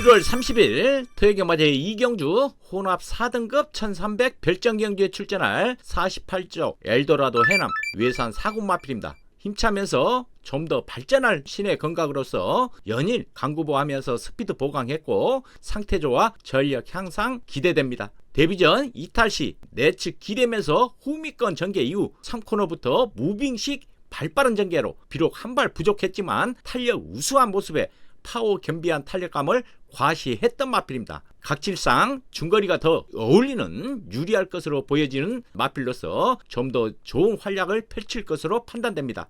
7월 30일 토요일 맞이 이경주 혼합 4등급 1300 별정경주에 출전할 48조 엘도라도 해남 외산 4군 마필입니다. 힘차면서 좀 더 발전할 신의 건강으로서 연일 강구보하면서 스피드 보강했고 상태 좋아 전력 향상 기대됩니다. 데뷔전 이탈 시 내측 기대면서 후미권 전개 이후 3코너부터 무빙식 발빠른 전개로 비록 한 발 부족했지만 탄력 우수한 모습에 파워 겸비한 탄력감을 과시했던 마필입니다. 각질상 중거리가 더 어울리는 유리할 것으로 보여지는 마필로서 좀 더 좋은 활약을 펼칠 것으로 판단됩니다.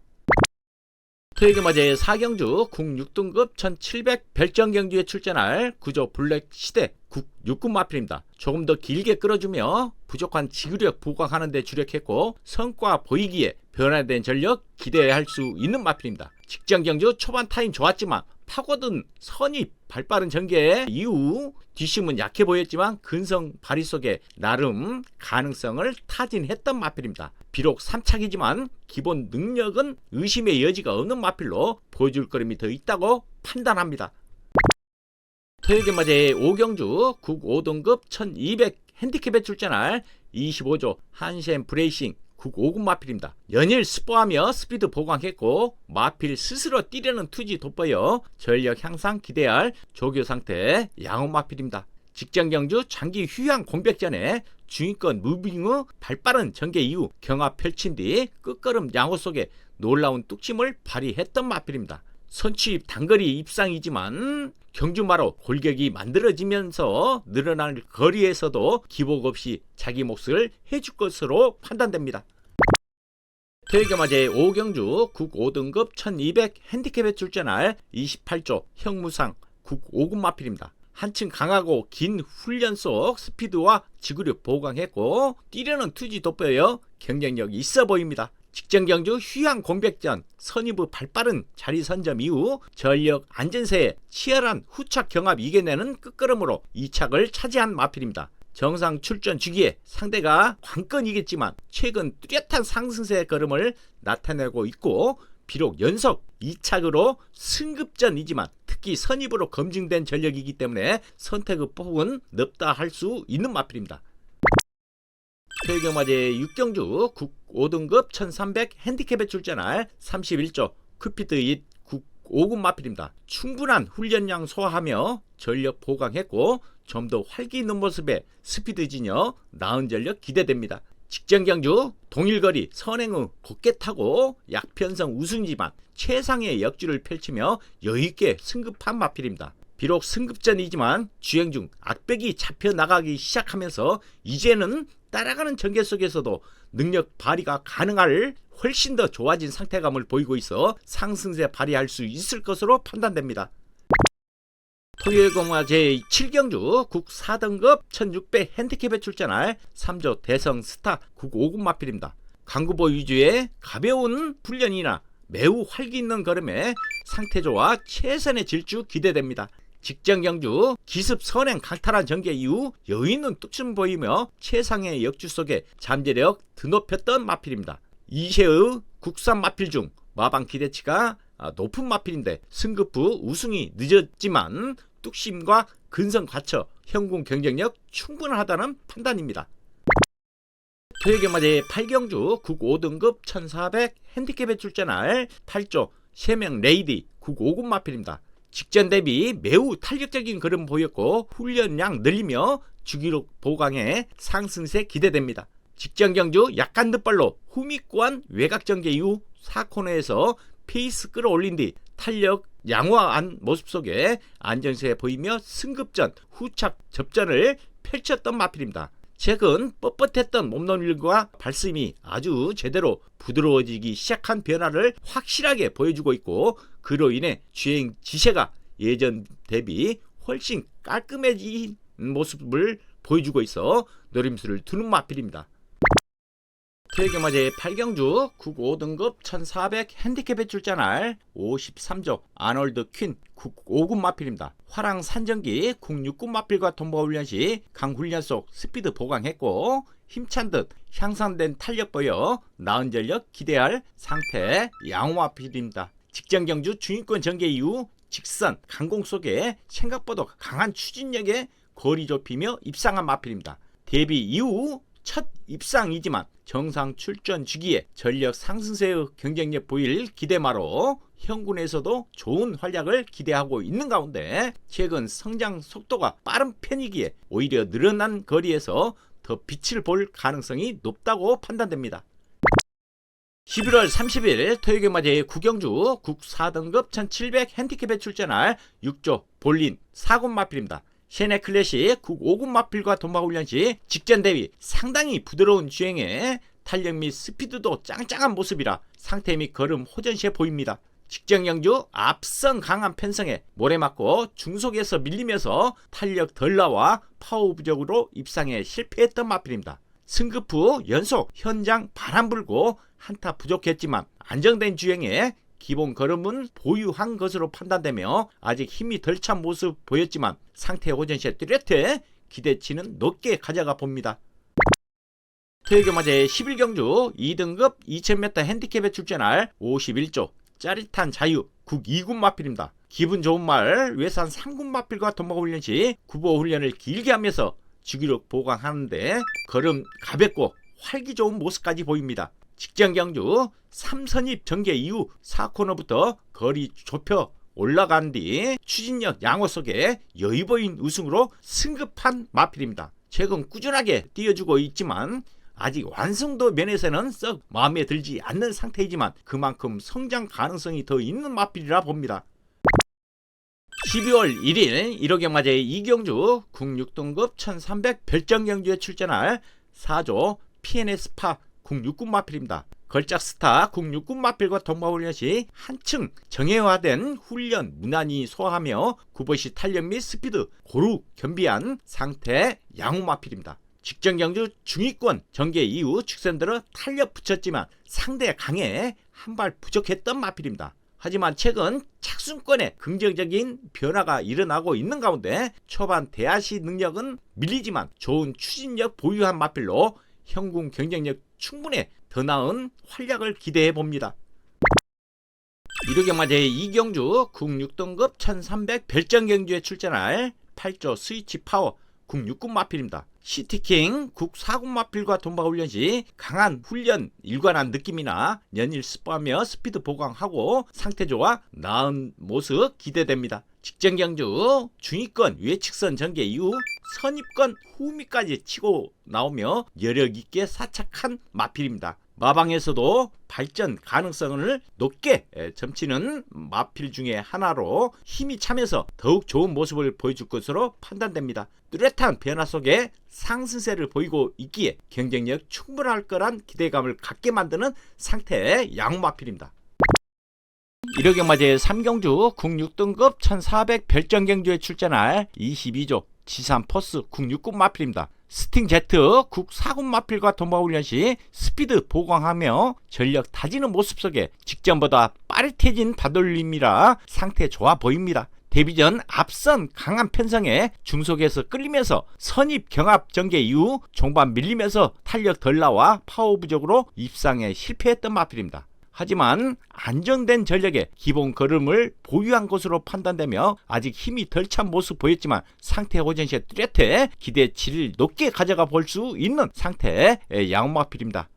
토요일 맞이 4경주 국 6등급 1700 별정경주에 출전할 구조 블랙 시대 국 6군 마필입니다. 조금 더 길게 끌어주며 부족한 지구력 보강하는 데 주력했고 성과 보이기에 변화된 전력 기대할 수 있는 마필입니다. 직전경주 초반 타임 좋았지만 파고든 선입 발빠른 전개 이후 뒷심은 약해 보였지만 근성 발휘 속에 나름 가능성을 타진했던 마필입니다. 비록 3착이지만 기본 능력은 의심의 여지가 없는 마필로 보여줄 거림이 더 있다고 판단합니다. 토요일 맞이 5경주 국 5등급 1200 핸디캡에 출전할 25조 한샘 브레이싱 국 5군 마필입니다. 연일 스포하며 스피드 보강했고 마필 스스로 뛰려는 투지 돋보여 전력 향상 기대할 조교 상태 양호 마필입니다. 직전 경주 장기 휴양 공백전에 중위권 무빙 후 발빠른 전개 이후 경합 펼친 뒤 끝걸음 양호 속에 놀라운 뚝심을 발휘했던 마필입니다. 선취입 단거리 입상이지만 경주마로 골격이 만들어지면서 늘어날 거리에서도 기복 없이 자기 몫을 해줄 것으로 판단됩니다. 토요일 맞이 5경주 국 5등급 1200 핸디캡에 출전할 28조 형무상 국 5군 마필입니다. 한층 강하고 긴 훈련 속 스피드와 지구력 보강했고 뛰려는 투지 돋보여 경쟁력이 있어 보입니다. 직전 경주 휴양 공백전 선입의 발빠른 자리 선점 이후 전력 안전세에 치열한 후착 경합 이겨내는 끝걸음으로 2착을 차지한 마필입니다. 정상 출전 주기에 상대가 관건이겠지만 최근 뚜렷한 상승세 걸음을 나타내고 있고 비록 연속 2착으로 승급전이지만 특히 선입으로 검증된 전력이기 때문에 선택의 폭은 넓다 할 수 있는 마필입니다. 토요일 맞이 6경주 국 5등급 1300 핸디캡에 출전할 31조 큐피드 1 국 5군 마필입니다. 충분한 훈련량 소화하며 전력 보강했고 좀 더 활기 있는 모습에 스피드 진여 나은 전력 기대됩니다. 직전 경주 동일거리 선행의 곱게 타고 약편성 우승이지만 최상의 역주를 펼치며 여유있게 승급한 마필입니다. 비록 승급전이지만 주행 중 악백이 잡혀 나가기 시작하면서 이제는 따라가는 전개 속에서도 능력 발휘가 가능할 훨씬 더 좋아진 상태감을 보이고 있어 상승세 발휘할 수 있을 것으로 판단됩니다. 토요일 맞이 7경주 국 4등급 1600 핸디캡에 출전할 3조 대성 스타 국 5군 마필입니다. 강구보 위주의 가벼운 훈련이나 매우 활기 있는 걸음에 상태 좋아 최선의 질주 기대됩니다. 직전 경주 기습 선행 강탈한 전개 이후 여유있는 뚝심 보이며 최상의 역주 속에 잠재력 드높였던 마필입니다. 이세의 국산 마필 중 마방 기대치가 높은 마필인데 승급 후 우승이 늦었지만 뚝심과 근성 갖춰 현궁 경쟁력 충분하다는 판단입니다. 토요일 맞이 8경주 국 5등급 1400 핸디캡에 출전할 8조 세명 레이디 국 5군 마필입니다. 직전 대비 매우 탄력적인 걸음 보였고 훈련량 늘리며 주기록 보강에 상승세 기대됩니다. 직전 경주 약간 늦발로 후미권 외곽 전개 이후 4코너에서 페이스 끌어올린 뒤 탄력 양호한 모습 속에 안전세 보이며 승급전 후착 접전을 펼쳤던 마필입니다. 최근 뻣뻣했던 몸놀림과 발씀이 아주 제대로 부드러워지기 시작한 변화를 확실하게 보여주고 있고 그로 인해 주행 지세가 예전 대비 훨씬 깔끔해진 모습을 보여주고 있어 노림수를 두는 마필입니다. 토요일 맞이 8경주 국 5등급 1400 핸디캡에 출전할 53조 아놀드 퀸 국 5군 마필입니다. 화랑 산전기 국 6군 마필과 통보 훈련 시 강훈련 속 스피드 보강했고 힘찬 듯 향상된 탄력 보여 나은 전력 기대할 상태 양호 마필입니다. 직전 경주 중위권 전개 이후 직선, 강공 속에 생각보다 강한 추진력에 거리 좁히며 입상한 마필입니다. 데뷔 이후 첫 입상이지만 정상 출전 주기에 전력 상승세의 경쟁력 보일 기대마로 현군에서도 좋은 활약을 기대하고 있는 가운데 최근 성장 속도가 빠른 편이기에 오히려 늘어난 거리에서 더 빛을 볼 가능성이 높다고 판단됩니다. 11월 30일 토요일 맞이의 구경주 국 4등급 1700 핸디캡에 출전할 6조 볼린 4군 마필입니다. 셰네 클래식 국 5군 마필과 동반훈련 시 직전 대비 상당히 부드러운 주행에 탄력 및 스피드도 짱짱한 모습이라 상태 및 걸음 호전시해 보입니다. 직전 경주 앞선 강한 편성에 모래 맞고 중속에서 밀리면서 탄력 덜 나와 파워 부족으로 입상에 실패했던 마필입니다. 승급 후 연속 현장 바람 불고 한타 부족했지만 안정된 주행에 기본 걸음은 보유한 것으로 판단되며 아직 힘이 덜 찬 모습 보였지만 상태 호전시에 뚜렷해 기대치는 높게 가져가 봅니다. 토요일 맞이 11경주 2등급 2000m 핸디캡에 출전할 51조 짜릿한 자유 국 2군 마필입니다. 기분 좋은 말 외산 3군 마필과 동반훈련 시 구보 훈련을 길게 하면서 주기력 보강하는데 걸음 가볍고 활기 좋은 모습까지 보입니다. 직전 경주 3선입 전개 이후 4코너부터 거리 좁혀 올라간 뒤 추진력 양호 속에 여유 보인 우승으로 승급한 마필입니다. 최근 꾸준하게 뛰어주고 있지만 아직 완성도 면에서는 썩 마음에 들지 않는 상태이지만 그만큼 성장 가능성이 더 있는 마필이라 봅니다. 12월 1일 1호경 맞이 이경주 국 6등급 1300 별정경주에 출전할 4조 PNS파 국 6군 마필입니다. 걸작 스타 국 6군 마필과 동반훈련 시 한층 정예화된 훈련 무난히 소화하며 구보시 탄력 및 스피드 고루 겸비한 상태 양호 마필입니다. 직전 경주 중위권 전개 이후 축선 들어 탄력 붙였지만 상대 강에 한 발 부족했던 마필입니다. 하지만 최근 착순권에 긍정적인 변화가 일어나고 있는 가운데 초반 대하시 능력은 밀리지만 좋은 추진력 보유한 마필로 현군 경쟁력 충분히 더 나은 활약을 기대해 봅니다. 1호경 맞이 이경주 국 6등급 1300 별정경주에 출전할 8조 스위치 파워 국 6군 마필입니다. 시티킹 국 4군 마필과 동반훈련 시 강한 훈련 일관한 느낌이나 연일 스포하며 스피드 보강하고 상태 좋아 나은 모습 기대됩니다. 직전 경주 중위권 외측선 전개 이후 선입권 후미까지 치고 나오며 여력있게 사착한 마필입니다. 마방에서도 발전 가능성을 높게 점치는 마필 중에 하나로 힘이 차면서 더욱 좋은 모습을 보여줄 것으로 판단됩니다. 뚜렷한 변화 속에 상승세를 보이고 있기에 경쟁력 충분할 거란 기대감을 갖게 만드는 상태의 양호 마필입니다. 1호경 맞이 3경주 국 6등급 1400 별정경주에 출전할 22조 지산 포스 국 6군 마필입니다. 스팅 Z 국 4군 마필과 동반훈련 시 스피드 보강하며 전력 다지는 모습 속에 직전보다 빠릿해진 바돌림이라 상태 좋아 보입니다. 데뷔 전 앞선 강한 편성에 중속에서 끌리면서 선입 경합 전개 이후 종반 밀리면서 탄력 덜 나와 파워 부족으로 입상에 실패했던 마필입니다. 하지만 안정된 전력에 기본 걸음을 보유한 것으로 판단되며 아직 힘이 덜 찬 모습 보였지만 상태 호전시에 뚜렷해 기대치를 높게 가져가 볼 수 있는 상태의 양호 마필입니다.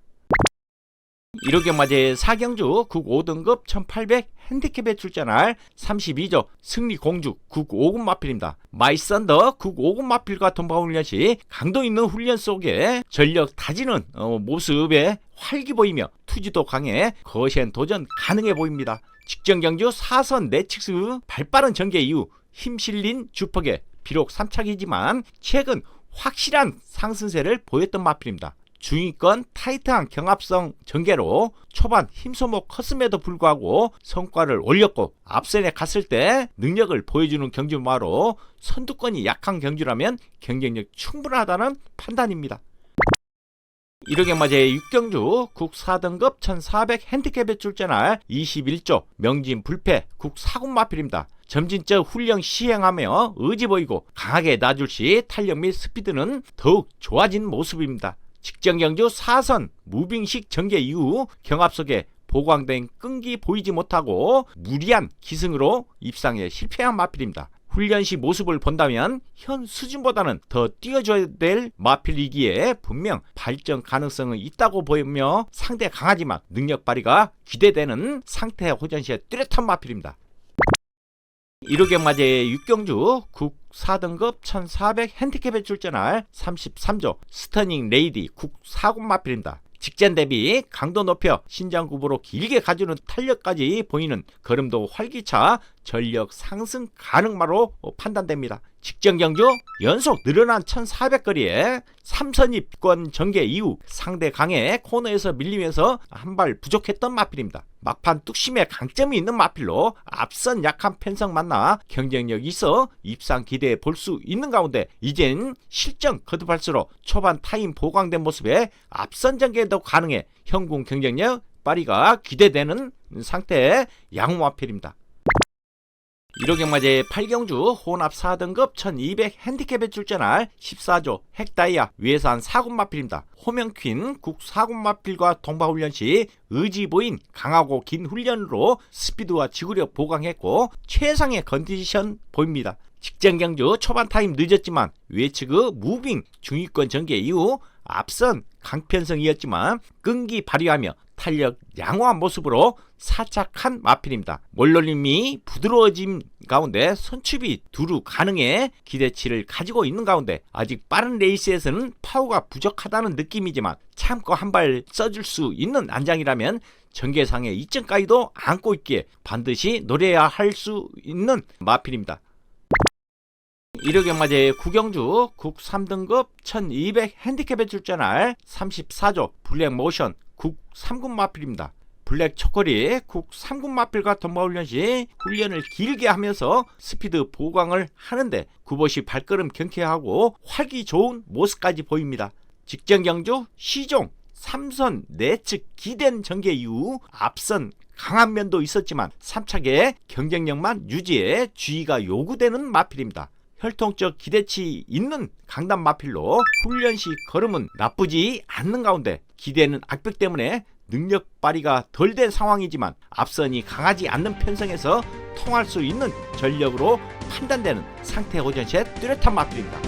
1호경 맞이 4경주 국 5등급 1800 핸디캡에 출전할 32조 승리공주 국 5군 마필입니다. 마이썬더 국 5군 마필과 동반훈련 시 강도 있는 훈련 속에 전력 다지는 모습에 활기 보이며 투지도 강해 거센 도전 가능해 보입니다. 직전 경주 4선 내측수 발빠른 전개 이후 힘 실린 주폭에 비록 3착이지만 최근 확실한 상승세를 보였던 마필입니다. 중위권 타이트한 경합성 전개로 초반 힘소모 컸음에도 불구하고 성과를 올렸고 앞선에 갔을 때 능력을 보여주는 경주마로 선두권이 약한 경주라면 경쟁력 충분하다는 판단입니다. 1호경 맞이 6경주 국 4등급 1400 핸디캡에 출전할 21조 명진 불패 국 4군 마필입니다. 점진적 훈련 시행하며 의지 보이고 강하게 놔줄 시 탄력 및 스피드는 더욱 좋아진 모습입니다. 직전 경주 4선 무빙식 전개 이후 경합 속에 보강된 끈기 보이지 못하고 무리한 기승으로 입상에 실패한 마필입니다. 훈련 시 모습을 본다면 현 수준보다는 더 뛰어줘야 될 마필이기에 분명 발전 가능성은 있다고 보이며 상대 강하지만 능력 발휘가 기대되는 상태 호전시의 뚜렷한 마필입니다. 1호경 맞이의 육경주 국 4등급 1400 핸디캡에 출전할 33조 스터닝 레이디 국 4군 마필입니다. 직전 대비 강도 높여 신장굽으로 길게 가주는 탄력까지 보이는 걸음도 활기차 전력 상승 가능마로 판단됩니다. 직전 경주 연속 늘어난 1400거리에 3선입권 전개 이후 상대 강의 코너에서 밀리면서 한 발 부족했던 마필입니다. 막판 뚝심에 강점이 있는 마필로 앞선 약한 편성 만나 경쟁력이 있어 입상 기대해 볼 수 있는 가운데 이젠 실전 거듭할수록 초반 타임 보강된 모습에 앞선 전개도 가능해 현궁 경쟁력 발휘가 기대되는 상태의 양호 마필입니다. 1호경 맞이의 8경주 혼합 4등급 1200 핸디캡에 출전할 14조 핵다이아 위에산 4군 마필입니다. 호명퀸 국 4군 마필과 동바훈련 시 의지 보인 강하고 긴 훈련으로 스피드와 지구력 보강했고 최상의 컨디션 보입니다. 직전 경주 초반 타임 늦었지만 외측의 무빙 중위권 전개 이후 앞선 강편성이었지만 끈기 발휘하며 탄력 양호한 모습으로 사착한 마필입니다. 몰놀림이 부드러워짐 가운데 선취비 두루 가능해 기대치를 가지고 있는 가운데 아직 빠른 레이스에서는 파워가 부족하다는 느낌이지만 참고 한 발 써줄 수 있는 안장이라면 전개상의 이점까지도 안고 있기에 반드시 노려야 할 수 있는 마필입니다. 1호경 맞이의 구경주 국 3등급 1200 핸디캡에 출전할 34조 블랙모션 국 3군 마필입니다. 블랙 초콜릿 국 3군 마필과 동바훈련 시 훈련을 길게 하면서 스피드 보강을 하는데 굽옷이 발걸음 경쾌하고 활기 좋은 모습까지 보입니다. 직전 경주 시종 3선 내측 기댄 전개 이후 앞선 강한 면도 있었지만 3차계 경쟁력만 유지해 주의가 요구되는 마필입니다. 혈통적 기대치 있는 강단 마필로 훈련 시 걸음은 나쁘지 않는 가운데 기대는 악벽 때문에 능력 발휘가 덜 된 상황이지만 앞선이 강하지 않는 편성에서 통할 수 있는 전력으로 판단되는 상태 호전시의 뚜렷한 마필입니다.